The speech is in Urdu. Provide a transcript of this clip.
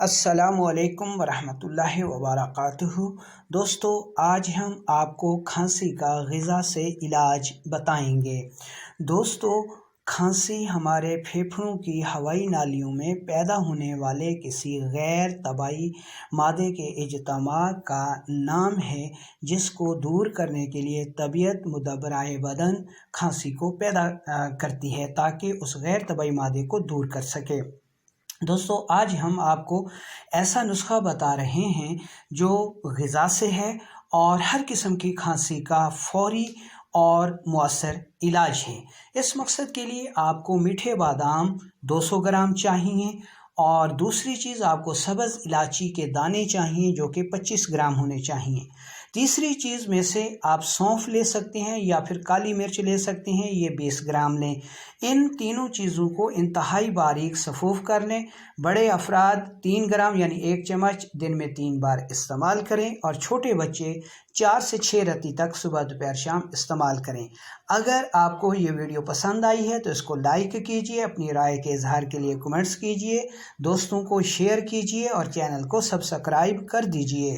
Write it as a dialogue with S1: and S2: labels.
S1: السلام علیکم ورحمۃ اللہ وبرکاتہ۔ دوستو، آج ہم آپ کو کھانسی کا غذا سے علاج بتائیں گے۔ دوستو، کھانسی ہمارے پھیپھڑوں کی ہوائی نالیوں میں پیدا ہونے والے کسی غیر طبیعی مادے کے اجتماع کا نام ہے، جس کو دور کرنے کے لیے طبیعت مدبرائے بدن کھانسی کو پیدا کرتی ہے تاکہ اس غیر طبیعی مادے کو دور کر سکے۔ دوستو، آج ہم آپ کو ایسا نسخہ بتا رہے ہیں جو غذا سے ہے اور ہر قسم کی کھانسی کا فوری اور مؤثر علاج ہے۔ اس مقصد کے لیے آپ کو میٹھے بادام 200 گرام چاہیے، اور دوسری چیز آپ کو سبز الائچی کے دانے چاہیے جو کہ 25 گرام ہونے چاہیے۔ تیسری چیز میں سے آپ سونف لے سکتے ہیں یا پھر کالی مرچ لے سکتے ہیں، یہ 20 گرام لیں۔ ان تینوں چیزوں کو انتہائی باریک صفوف کر لیں۔ بڑے افراد 3 گرام یعنی 1 چمچ دن میں 3 بار استعمال کریں، اور چھوٹے بچے 4 سے 6 رتی تک صبح دوپہر شام استعمال کریں۔ اگر آپ کو یہ ویڈیو پسند آئی ہے تو اس کو لائک کیجئے، اپنی رائے کے اظہار کے لیے کمنٹس کیجئے، دوستوں کو شیئر کیجئے اور چینل کو سبسکرائب کر دیجئے۔